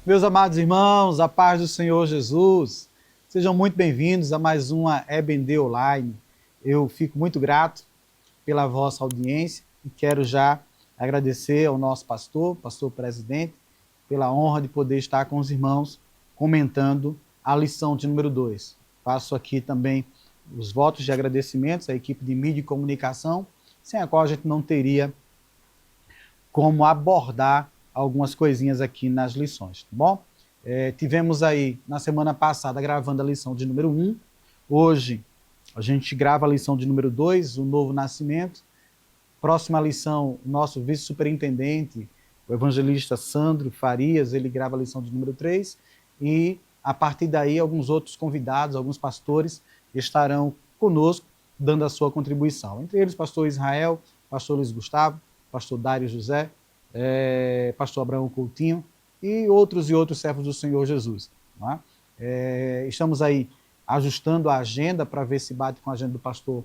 Meus amados irmãos, a paz do Senhor Jesus, sejam muito bem-vindos a mais uma EBD Online. Eu fico muito grato pela vossa audiência e quero já agradecer ao nosso pastor presidente, pela honra de poder estar com os irmãos comentando a lição de número 2. Faço aqui também os votos de agradecimentos à equipe de mídia e comunicação, sem a qual a gente não teria como abordar algumas coisinhas aqui nas lições, tá bom? Tivemos aí, na semana passada, gravando a lição de número 1. Hoje, a gente grava a lição de número 2, o novo nascimento. Próxima lição, o nosso vice-superintendente, o evangelista Sandro Farias, ele grava a lição de número 3. E, a partir daí, alguns outros convidados, alguns pastores, estarão conosco, dando a sua contribuição. Entre eles, pastor Israel, pastor Luiz Gustavo, pastor Dário José, pastor Abraão Coutinho e outros servos do Senhor Jesus. Não é? Estamos aí ajustando a agenda para ver se bate com a agenda do pastor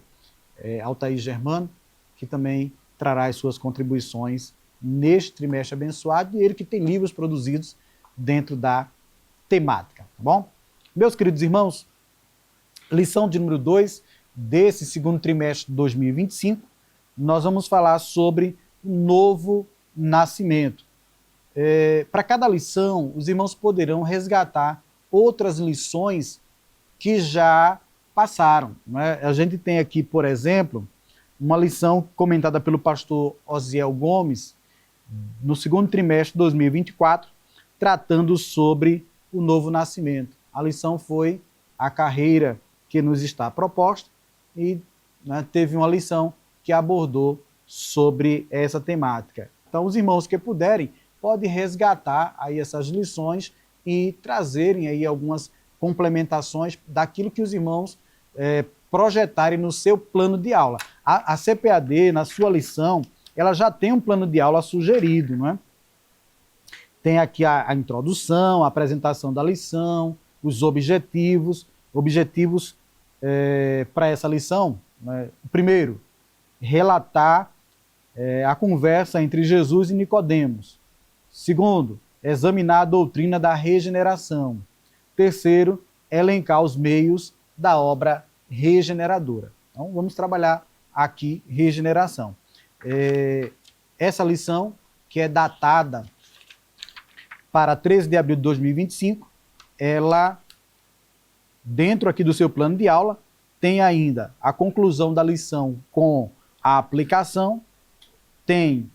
Altair Germano, que também trará as suas contribuições neste trimestre abençoado, e ele que tem livros produzidos dentro da temática, tá bom? Meus queridos irmãos, lição de número 2 desse segundo trimestre de 2025, nós vamos falar sobre o novo nascimento. Para cada lição, os irmãos poderão resgatar outras lições que já passaram. Não é? A gente tem aqui, por exemplo, uma lição comentada pelo pastor Osiel Gomes, no segundo trimestre de 2024, tratando sobre o novo nascimento. A lição foi a carreira que nos está proposta e teve uma lição que abordou sobre essa temática. Então, os irmãos que puderem, podem resgatar aí essas lições e trazerem aí algumas complementações daquilo que os irmãos projetarem no seu plano de aula. A CPAD, na sua lição, ela já tem um plano de aula sugerido, não é? Tem aqui a introdução, a apresentação da lição, os objetivos para essa lição. Né? O primeiro, relatar a conversa entre Jesus e Nicodemos. Segundo, examinar a doutrina da regeneração. Terceiro, elencar os meios da obra regeneradora. Então, vamos trabalhar aqui regeneração. Essa lição, que é datada para 13 de abril de 2025, ela, dentro aqui do seu plano de aula, tem ainda a conclusão da lição com a aplicação, tem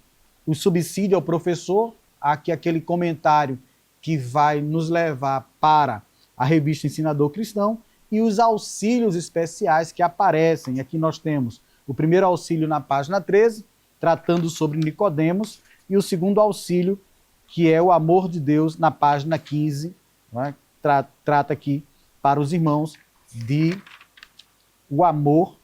o subsídio ao professor, aqui aquele comentário que vai nos levar para a revista Ensinador Cristão, e os auxílios especiais que aparecem. Aqui nós temos o primeiro auxílio na página 13, tratando sobre Nicodemos, e o segundo auxílio, que é o amor de Deus, na página 15, não é? Trata aqui para os irmãos de o amor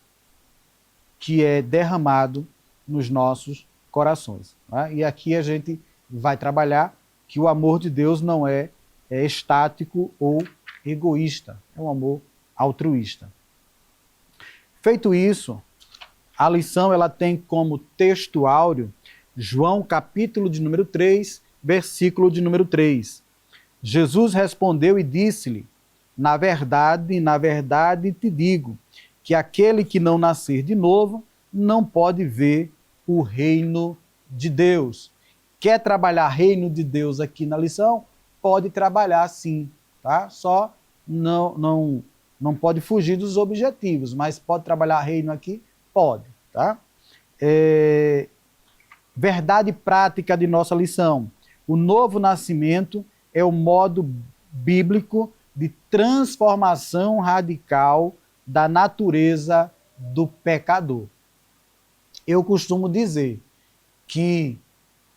que é derramado nos nossos corações. Né? E aqui a gente vai trabalhar que o amor de Deus não é estático ou egoísta, é um amor altruísta. Feito isso, a lição ela tem como texto áureo João capítulo de número 3, versículo de número 3. Jesus respondeu e disse-lhe: na verdade te digo, que aquele que não nascer de novo não pode ver o reino de Deus. Quer trabalhar reino de Deus aqui na lição? Pode trabalhar sim, tá? Só não pode fugir dos objetivos, mas pode trabalhar reino aqui? Pode, tá? Verdade prática de nossa lição. O novo nascimento é o modo bíblico de transformação radical da natureza do pecador. Eu costumo dizer que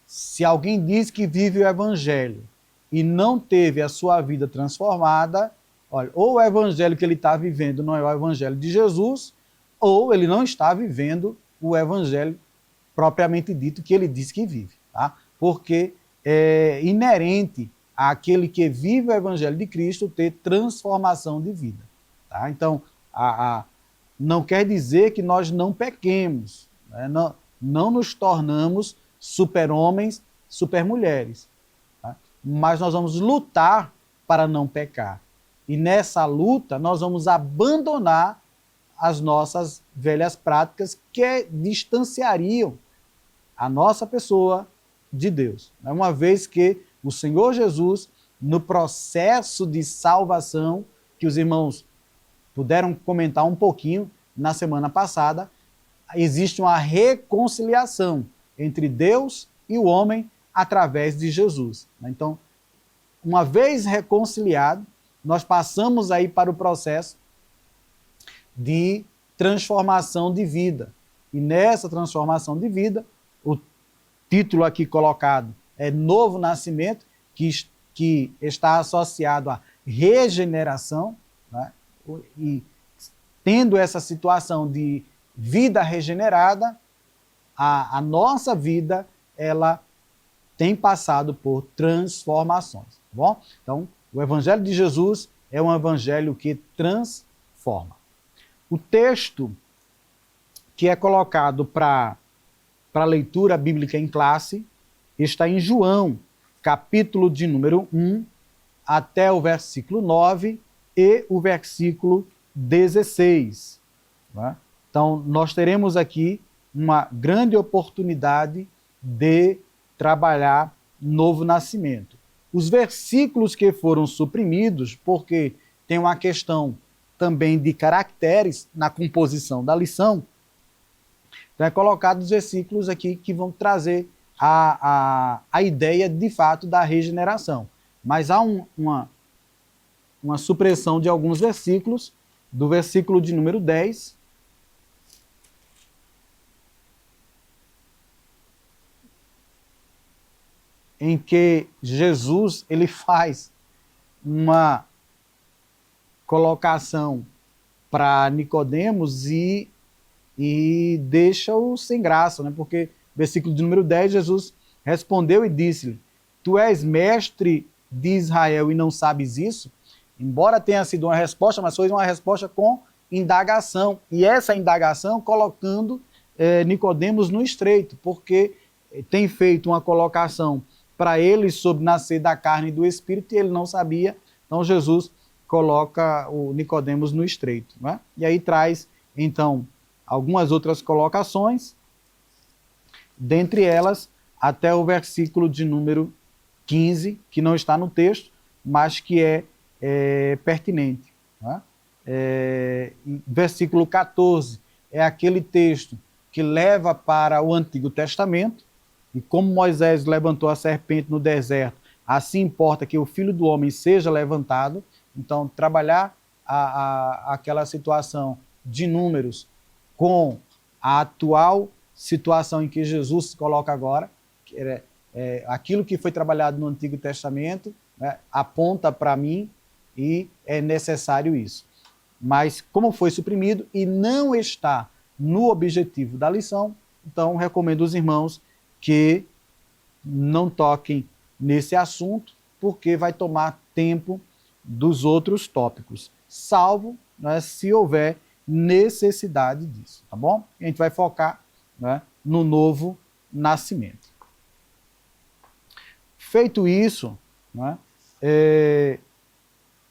se alguém diz que vive o evangelho e não teve a sua vida transformada, olha, ou o evangelho que ele está vivendo não é o evangelho de Jesus, ou ele não está vivendo o evangelho propriamente dito que ele diz que vive, tá? Porque é inerente àquele que vive o evangelho de Cristo ter transformação de vida, tá? Então, não quer dizer que nós não pequemos, né? Não nos tornamos super-homens, super-mulheres, tá? mas nós vamos lutar para não pecar. E nessa luta, nós vamos abandonar as nossas velhas práticas que distanciariam a nossa pessoa de Deus. Uma vez que o Senhor Jesus, no processo de salvação, que os irmãos puderam comentar um pouquinho na semana passada, existe uma reconciliação entre Deus e o homem através de Jesus. Então, uma vez reconciliado, nós passamos aí para o processo de transformação de vida. E nessa transformação de vida, o título aqui colocado é Novo Nascimento, que está associado à regeneração, né? E tendo essa situação de vida regenerada, a nossa vida, ela tem passado por transformações, tá bom? Então, o Evangelho de Jesus é um evangelho que transforma. O texto que é colocado para leitura bíblica em classe está em João, capítulo de número 1, até o versículo 9 e o versículo 16. Né? Então, nós teremos aqui uma grande oportunidade de trabalhar novo nascimento. Os versículos que foram suprimidos, porque tem uma questão também de caracteres na composição da lição, então é colocado os versículos aqui que vão trazer a ideia de fato da regeneração. Mas há uma supressão de alguns versículos, do versículo de número 10, em que Jesus ele faz uma colocação para Nicodemos e deixa-o sem graça, né? Porque versículo de número 10, Jesus respondeu e disse-lhe: Tu és mestre de Israel e não sabes isso? Embora tenha sido uma resposta, mas foi uma resposta com indagação. E essa indagação colocando Nicodemos no estreito, porque tem feito uma colocação para ele sobre nascer da carne e do espírito e ele não sabia. Então Jesus coloca o Nicodemos no estreito, né? E aí traz, então, algumas outras colocações, dentre elas, até o versículo de número 15, que não está no texto, mas que é pertinente. Né? Versículo 14 é aquele texto que leva para o Antigo Testamento, e como Moisés levantou a serpente no deserto, assim importa que o Filho do Homem seja levantado. Então, trabalhar aquela situação de números com a atual situação em que Jesus se coloca agora, que aquilo que foi trabalhado no Antigo Testamento, né, aponta para mim e é necessário isso. Mas como foi suprimido e não está no objetivo da lição, então recomendo aos irmãos que não toquem nesse assunto, porque vai tomar tempo dos outros tópicos, salvo, né, se houver necessidade disso, tá bom? A gente vai focar, né, no novo nascimento. Feito isso, né,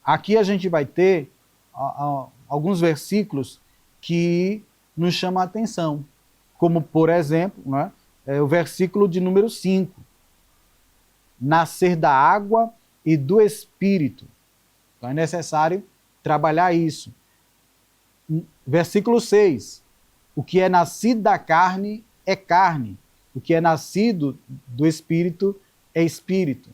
aqui a gente vai ter alguns versículos que nos chamam a atenção, como, por exemplo, né, o versículo de número 5, nascer da água e do Espírito. Então é necessário trabalhar isso. Versículo 6, o que é nascido da carne é carne, o que é nascido do Espírito é Espírito.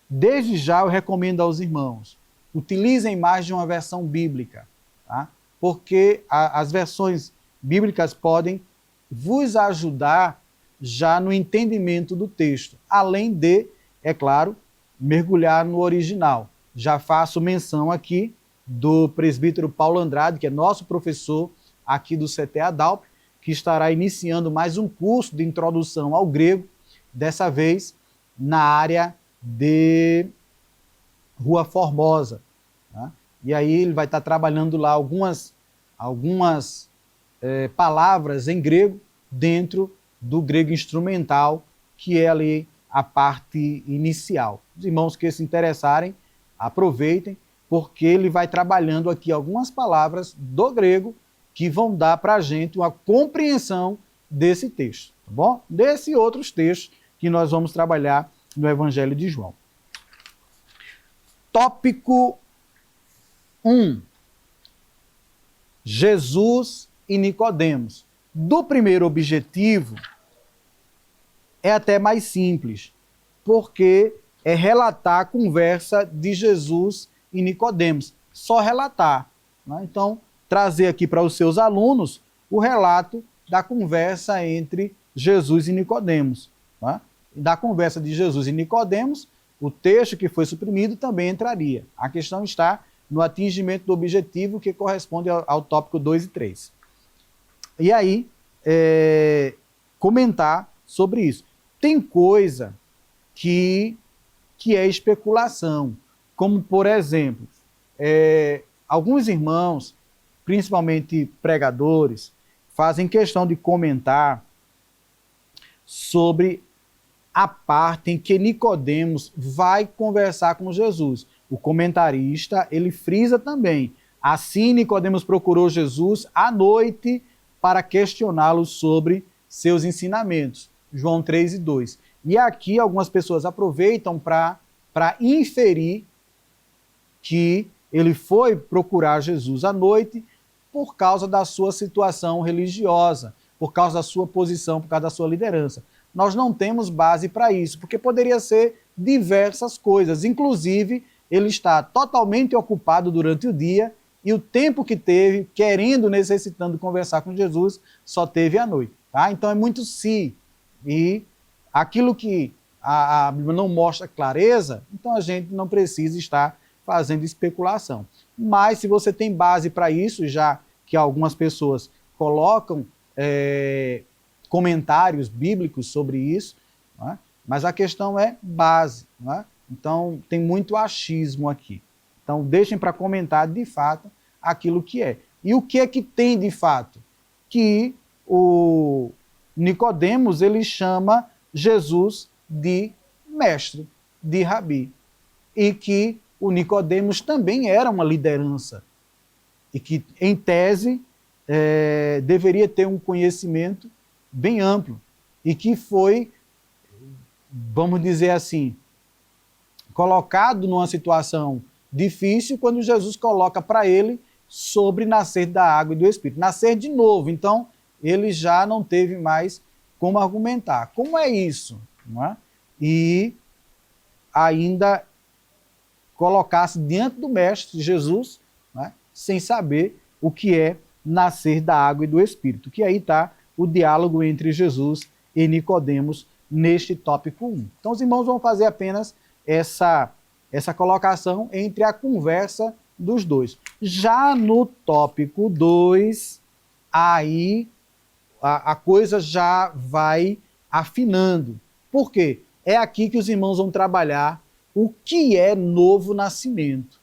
Desde já eu recomendo aos irmãos, utilizem mais de uma versão bíblica, tá? Porque as versões bíblicas podem vos ajudar já no entendimento do texto, além de, é claro, mergulhar no original. Já faço menção aqui do presbítero Paulo Andrade, que é nosso professor aqui do CT Adalp, que estará iniciando mais um curso de introdução ao grego, dessa vez na área de Rua Formosa. Tá? E aí ele vai estar trabalhando lá algumas palavras em grego dentro do grego instrumental, que é ali a parte inicial. Os irmãos que se interessarem, aproveitem, porque ele vai trabalhando aqui algumas palavras do grego que vão dar para a gente uma compreensão desse texto, tá bom? Desse e outros textos que nós vamos trabalhar no Evangelho de João. Tópico 1. Jesus e Nicodemos. Do primeiro objetivo, é até mais simples, porque é relatar a conversa de Jesus e Nicodemos. Só relatar, né? Então, trazer aqui para os seus alunos o relato da conversa entre Jesus e Nicodemos, né? Da conversa de Jesus e Nicodemos, o texto que foi suprimido também entraria. A questão está no atingimento do objetivo que corresponde ao tópico 2 e 3. E aí, comentar sobre isso. Tem coisa que é especulação, como, por exemplo, alguns irmãos, principalmente pregadores, fazem questão de comentar sobre a parte em que Nicodemos vai conversar com Jesus. O comentarista, ele frisa também. Assim, Nicodemos procurou Jesus à noite para questioná-lo sobre seus ensinamentos. João 3 e 2. E aqui algumas pessoas aproveitam para inferir que ele foi procurar Jesus à noite por causa da sua situação religiosa, por causa da sua posição, por causa da sua liderança. Nós não temos base para isso, porque poderia ser diversas coisas. Inclusive, ele está totalmente ocupado durante o dia e o tempo que teve, querendo, necessitando conversar com Jesus, só teve à noite. Tá? Então é muito si. E aquilo que a Bíblia não mostra clareza, então a gente não precisa estar fazendo especulação. Mas se você tem base para isso, já que algumas pessoas colocam comentários bíblicos sobre isso, né? Mas a questão é base, né? Então tem muito achismo aqui. Então deixem para comentar de fato aquilo que é. E o que é que tem de fato? Que o Nicodemos, ele chama Jesus de mestre, de rabi. E que o Nicodemos também era uma liderança. E que, em tese, deveria ter um conhecimento bem amplo. E que foi, vamos dizer assim, colocado numa situação difícil quando Jesus coloca para ele sobre nascer da água e do Espírito. Nascer de novo. Então, ele já não teve mais como argumentar. Como é isso? Não é? E ainda colocar-se diante do Mestre Jesus, não é? Sem saber o que é nascer da água e do Espírito. Que aí está o diálogo entre Jesus e Nicodemos neste tópico 1. Então os irmãos vão fazer apenas essa colocação entre a conversa dos dois. Já no tópico 2, aí a coisa já vai afinando. Por quê? É aqui que os irmãos vão trabalhar o que é novo nascimento.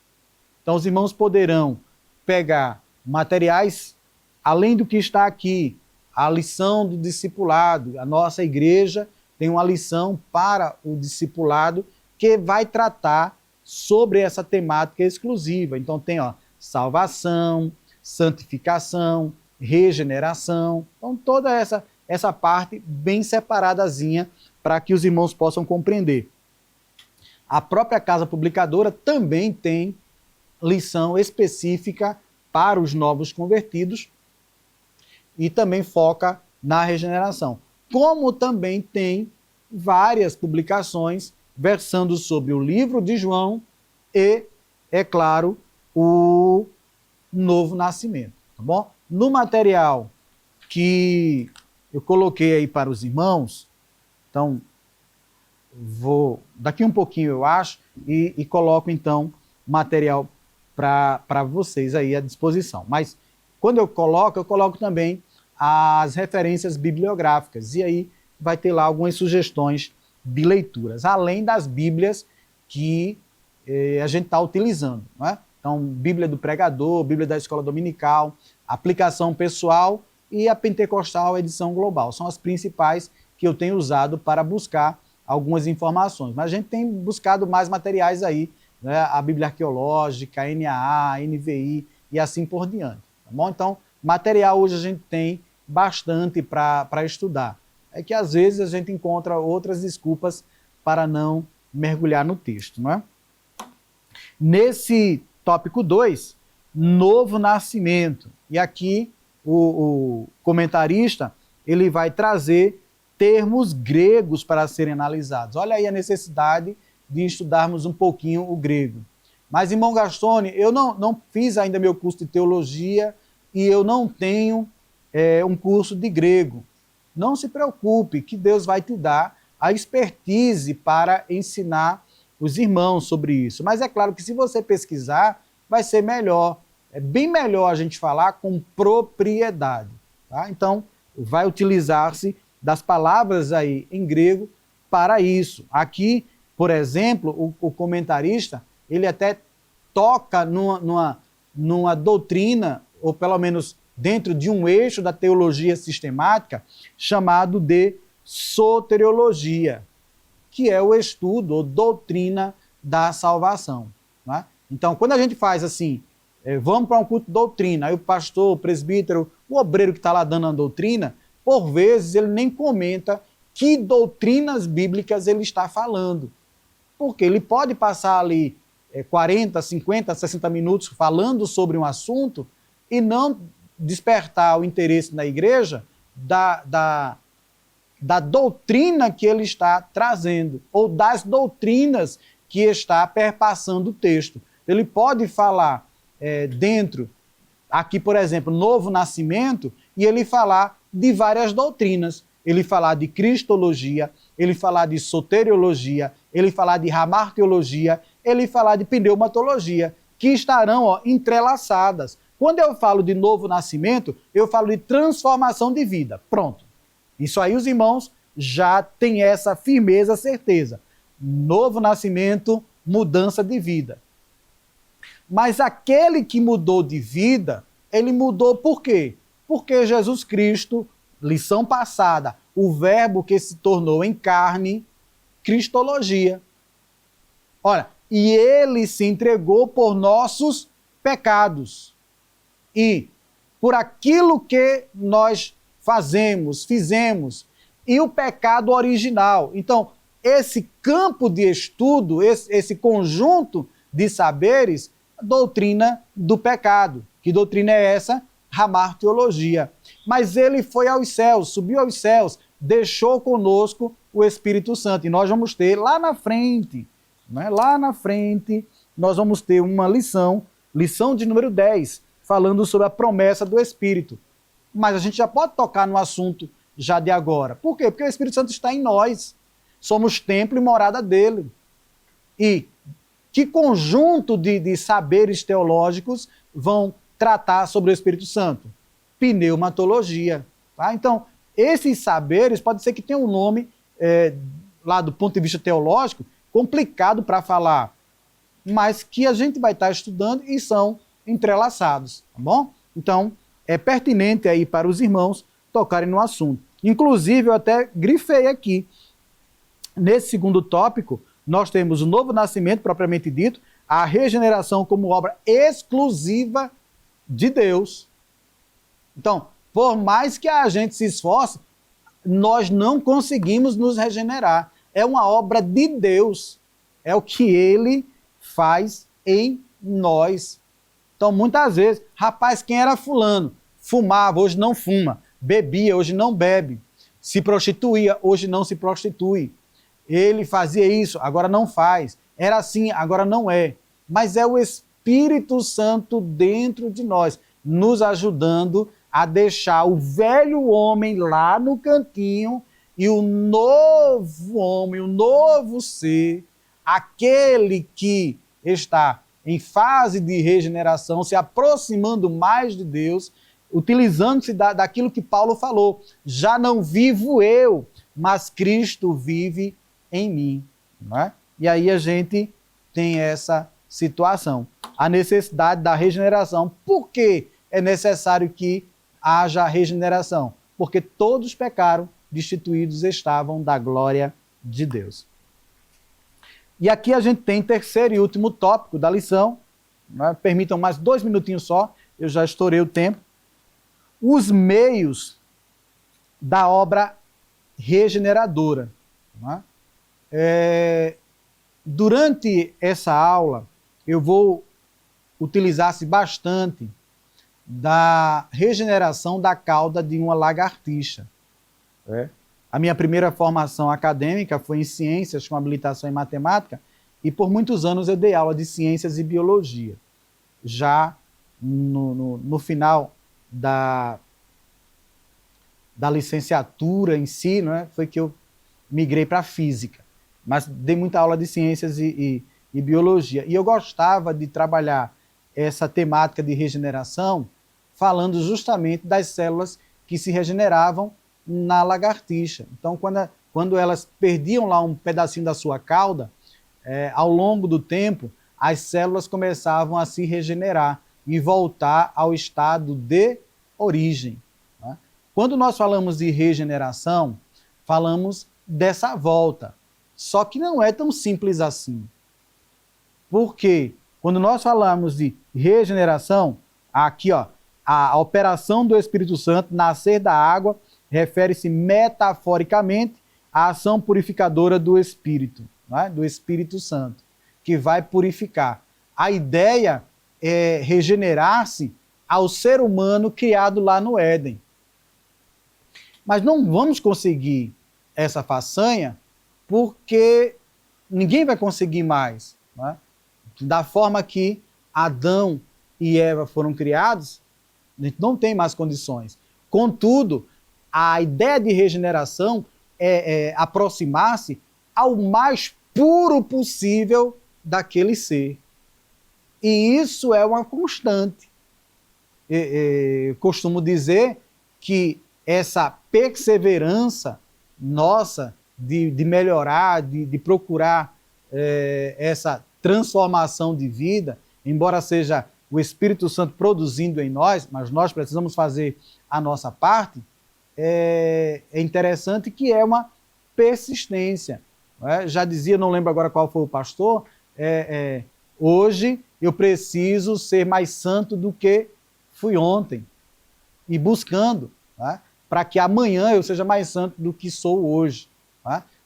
Então os irmãos poderão pegar materiais, além do que está aqui, a lição do discipulado. A nossa igreja tem uma lição para o discipulado que vai tratar sobre essa temática exclusiva. Então tem salvação, santificação, regeneração. Então toda essa parte bem separadazinha para que os irmãos possam compreender. A própria Casa Publicadora também tem lição específica para os novos convertidos e também foca na regeneração. Como também tem várias publicações versando sobre o livro de João e, é claro, o novo nascimento, tá bom? No material que eu coloquei aí para os irmãos, então vou, daqui um pouquinho eu acho, e coloco então material para vocês aí à disposição. Mas quando eu coloco também as referências bibliográficas, e aí vai ter lá algumas sugestões de leituras, além das bíblias que a gente está utilizando, não é? Então, Bíblia do Pregador, Bíblia da Escola Dominical, Aplicação Pessoal e a Pentecostal Edição Global. São as principais que eu tenho usado para buscar algumas informações. Mas a gente tem buscado mais materiais aí, né? A Bíblia Arqueológica, a NAA, a NVI e assim por diante. Tá bom? Então, material hoje a gente tem bastante para estudar. É que às vezes a gente encontra outras desculpas para não mergulhar no texto, não é? Nesse tópico 2, novo nascimento. E aqui o comentarista ele vai trazer termos gregos para serem analisados. Olha aí a necessidade de estudarmos um pouquinho o grego. Mas, irmão Gastone, eu não fiz ainda meu curso de teologia e eu não tenho um curso de grego. Não se preocupe, que Deus vai te dar a expertise para ensinar os irmãos sobre isso. Mas é claro que se você pesquisar, vai ser melhor. É bem melhor a gente falar com propriedade. Tá? Então, vai utilizar-se das palavras aí em grego para isso. Aqui, por exemplo, o comentarista, ele até toca numa doutrina, ou pelo menos dentro de um eixo da teologia sistemática, chamado de soteriologia, que é o estudo ou doutrina da salvação. Né? Então, quando a gente faz assim, vamos para um culto de doutrina, aí o pastor, o presbítero, o obreiro que está lá dando a doutrina, por vezes ele nem comenta que doutrinas bíblicas ele está falando. Porque ele pode passar ali 40, 50, 60 minutos falando sobre um assunto e não despertar o interesse na igreja da doutrina que ele está trazendo, ou das doutrinas que está perpassando o texto. Ele pode falar dentro, aqui por exemplo, novo nascimento, e ele falar de várias doutrinas. Ele falar de cristologia, ele falar de soteriologia, ele falar de hamartiologia, ele falar de pneumatologia, que estarão entrelaçadas. Quando eu falo de novo nascimento, eu falo de transformação de vida. Pronto. Isso aí os irmãos já têm essa firmeza, certeza. Novo nascimento, mudança de vida. Mas aquele que mudou de vida, ele mudou por quê? Porque Jesus Cristo, lição passada, o verbo que se tornou em carne, cristologia. Olha, e ele se entregou por nossos pecados. E por aquilo que nós fizemos, e o pecado original. Então, esse campo de estudo, esse conjunto de saberes, a doutrina do pecado. Que doutrina é essa? Hamartiologia. Mas ele foi aos céus, subiu aos céus, deixou conosco o Espírito Santo. E nós vamos ter lá na frente, lá na frente, nós vamos ter uma lição de número 10, falando sobre a promessa do Espírito. Mas a gente já pode tocar no assunto já de agora. Por quê? Porque o Espírito Santo está em nós. Somos templo e morada dele. E que conjunto de saberes teológicos vão tratar sobre o Espírito Santo? Pneumatologia. Tá? Então, esses saberes, pode ser que tenham um nome, lá do ponto de vista teológico, complicado para falar, mas que a gente vai estar estudando e são entrelaçados, tá bom? Então, é pertinente aí para os irmãos tocarem no assunto. Inclusive, eu até grifei aqui. Nesse segundo tópico, nós temos o novo nascimento, propriamente dito, a regeneração como obra exclusiva de Deus. Então, por mais que a gente se esforce, nós não conseguimos nos regenerar. É uma obra de Deus. É o que Ele faz em nós. Então, muitas vezes, rapaz, quem era fulano? Fumava, hoje não fuma. Bebia, hoje não bebe. Se prostituía, hoje não se prostitui. Ele fazia isso, agora não faz. Era assim, agora não é. Mas é o Espírito Santo dentro de nós, nos ajudando a deixar o velho homem lá no cantinho e o novo homem, o novo ser, aquele que está em fase de regeneração, se aproximando mais de Deus, utilizando-se daquilo que Paulo falou. Já não vivo eu, mas Cristo vive em mim. Não é? E aí a gente tem essa situação. A necessidade da regeneração. Por que é necessário que haja regeneração? Porque todos pecaram, destituídos estavam da glória de Deus. E aqui a gente tem terceiro e último tópico da lição, né? Permitam mais 2 minutinhos só, eu já estourei o tempo. Os meios da obra regeneradora. Né? Durante essa aula, eu vou utilizar-se bastante da regeneração da cauda de uma lagartixa. A minha primeira formação acadêmica foi em ciências, com habilitação em matemática, e por muitos anos eu dei aula de ciências e biologia. Já no final da licenciatura em si, né, foi que eu migrei para física. Mas dei muita aula de ciências e biologia. E eu gostava de trabalhar essa temática de regeneração falando justamente das células que se regeneravam na lagartixa. Então, quando elas perdiam lá um pedacinho da sua cauda, ao longo do tempo, as células começavam a se regenerar e voltar ao estado de origem. Né? Quando nós falamos de regeneração, falamos dessa volta. Só que não é tão simples assim. Porque quando nós falamos de regeneração, aqui ó, a operação do Espírito Santo, nascer da água, refere-se metaforicamente à ação purificadora do Espírito, né? Do Espírito Santo, que vai purificar. A ideia é regenerar-se ao ser humano criado lá no Éden. Mas não vamos conseguir essa façanha porque ninguém vai conseguir mais. Né? Da forma que Adão e Eva foram criados, a gente não tem mais condições. Contudo, a ideia de regeneração é aproximar-se ao mais puro possível daquele ser. E isso é uma constante. Costumo dizer que essa perseverança nossa de melhorar, de procurar essa transformação de vida, embora seja o Espírito Santo produzindo em nós, mas nós precisamos fazer a nossa parte, é interessante que é uma persistência. Já dizia, não lembro agora qual foi o pastor, hoje eu preciso ser mais santo do que fui ontem, e buscando, para que amanhã eu seja mais santo do que sou hoje.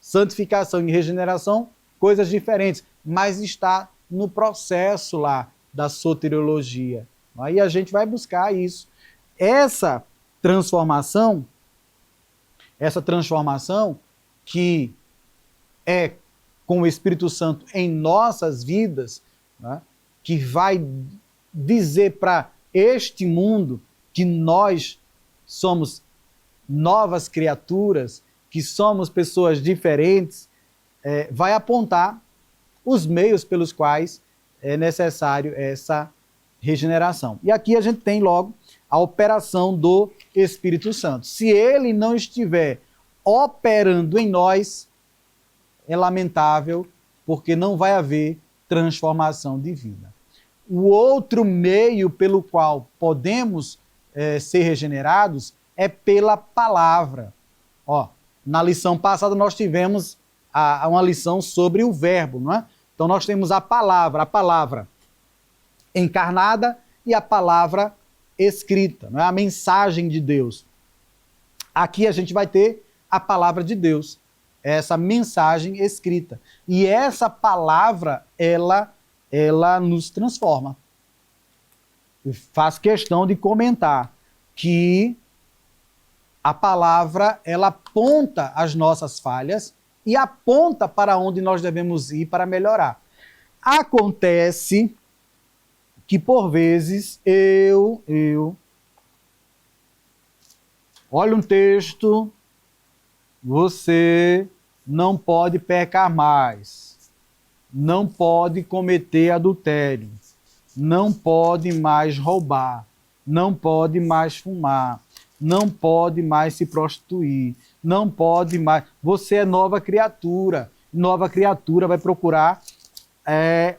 Santificação e regeneração, coisas diferentes, mas está no processo lá da soteriologia. Aí a gente vai buscar isso. Essa transformação que é com o Espírito Santo em nossas vidas, né, que vai dizer para este mundo que nós somos novas criaturas, que somos pessoas diferentes, vai apontar os meios pelos quais é necessário essa regeneração. E aqui a gente tem logo a operação do Espírito Santo. Se ele não estiver operando em nós, é lamentável, porque não vai haver transformação de vida. O outro meio pelo qual podemos ser regenerados é pela palavra. Na lição passada nós tivemos uma lição sobre o verbo, não é? Então nós temos a palavra encarnada e a palavra escrita, não é? A mensagem de Deus. Aqui a gente vai ter a palavra de Deus, essa mensagem escrita. E essa palavra, ela nos transforma. Eu faço questão de comentar que a palavra, ela aponta as nossas falhas e aponta para onde nós devemos ir para melhorar. Acontece que, por vezes, eu olho um texto, você não pode pecar mais, não pode cometer adultério, não pode mais roubar, não pode mais fumar, não pode mais se prostituir, não pode mais... Você é nova criatura vai procurar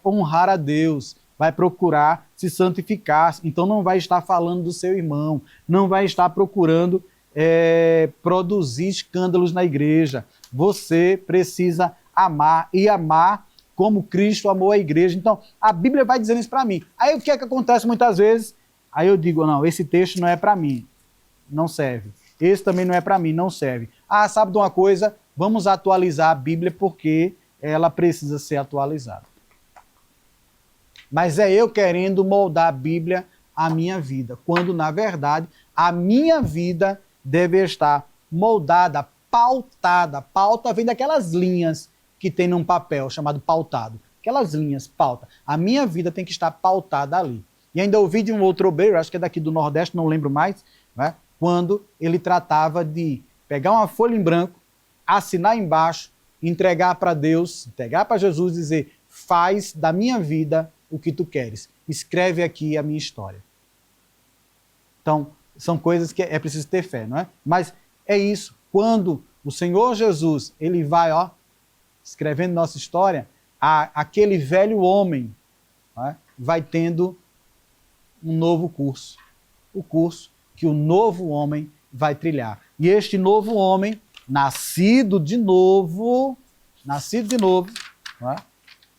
honrar a Deus, vai procurar se santificar, então não vai estar falando do seu irmão, não vai estar procurando produzir escândalos na igreja. Você precisa amar e amar como Cristo amou a igreja. Então, a Bíblia vai dizendo isso para mim. Aí o que é que acontece muitas vezes? Aí eu digo, não, esse texto não é para mim, não serve. Esse também não é para mim, não serve. Ah, sabe de uma coisa? Vamos atualizar a Bíblia porque ela precisa ser atualizada. Mas é eu querendo moldar a Bíblia à minha vida, quando, na verdade, a minha vida deve estar moldada, pautada. Pauta vem daquelas linhas que tem num papel chamado pautado. Aquelas linhas, pauta. A minha vida tem que estar pautada ali. E ainda ouvi de um outro obreiro, acho que é daqui do Nordeste, não lembro mais, né, quando ele tratava de pegar uma folha em branco, assinar embaixo, entregar para Deus, entregar para Jesus e dizer, faz da minha vida o que tu queres. Escreve aqui a minha história. Então, são coisas que é preciso ter fé, não é? Mas é isso. Quando o Senhor Jesus, ele vai, escrevendo nossa história, aquele velho homem, vai tendo um novo curso. O curso que o novo homem vai trilhar. E este novo homem, nascido de novo,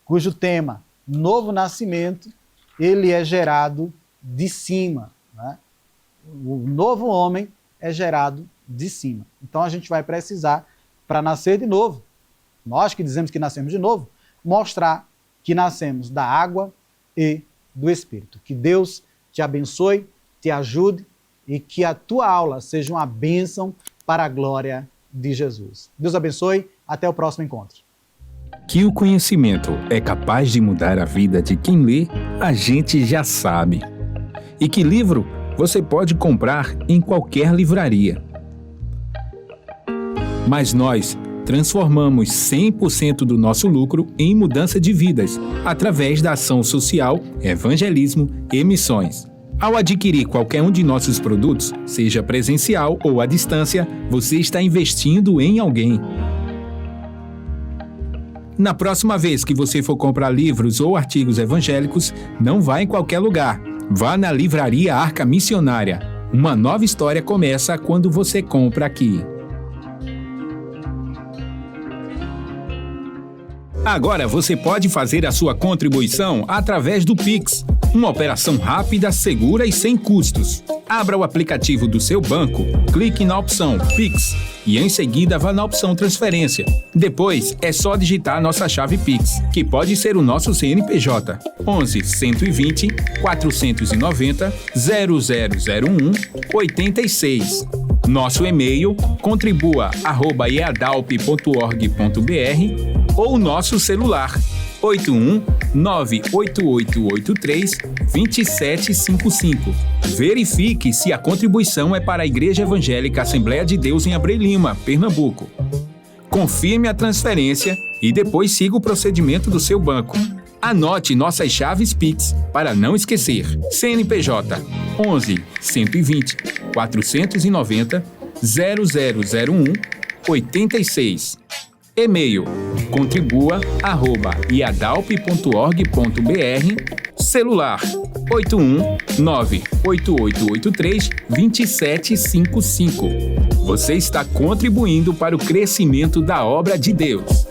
cujo tema, novo nascimento, ele é gerado de cima. O novo homem é gerado de cima. Então a gente vai precisar, para nascer de novo, nós que dizemos que nascemos de novo, mostrar que nascemos da água e do Espírito. Que Deus te abençoe, te ajude e que a tua aula seja uma bênção para a glória de Jesus. Deus abençoe, até o próximo encontro. Que o conhecimento é capaz de mudar a vida de quem lê, a gente já sabe. E que livro você pode comprar em qualquer livraria. Mas nós transformamos 100% do nosso lucro em mudança de vidas, através da ação social, evangelismo e missões. Ao adquirir qualquer um de nossos produtos, seja presencial ou à distância, você está investindo em alguém. Na próxima vez que você for comprar livros ou artigos evangélicos, não vá em qualquer lugar. Vá na Livraria Arca Missionária. Uma nova história começa quando você compra aqui. Agora você pode fazer a sua contribuição através do Pix. Uma operação rápida, segura e sem custos. Abra o aplicativo do seu banco, clique na opção Pix e em seguida vá na opção Transferência. Depois é só digitar nossa chave Pix, que pode ser o nosso CNPJ 11 120 490 0001 86. Nosso e-mail contribua@eadalp.org.br ou nosso celular 81-98883-2755. Verifique se a contribuição é para a Igreja Evangélica Assembleia de Deus em Abreu Lima, Pernambuco. Confirme a transferência e depois siga o procedimento do seu banco. Anote nossas chaves Pix para não esquecer. CNPJ 11 120 490 0001 86. E-mail contribua@iadalp.org.br. Celular 81-98883-2755. Você está contribuindo para o crescimento da obra de Deus.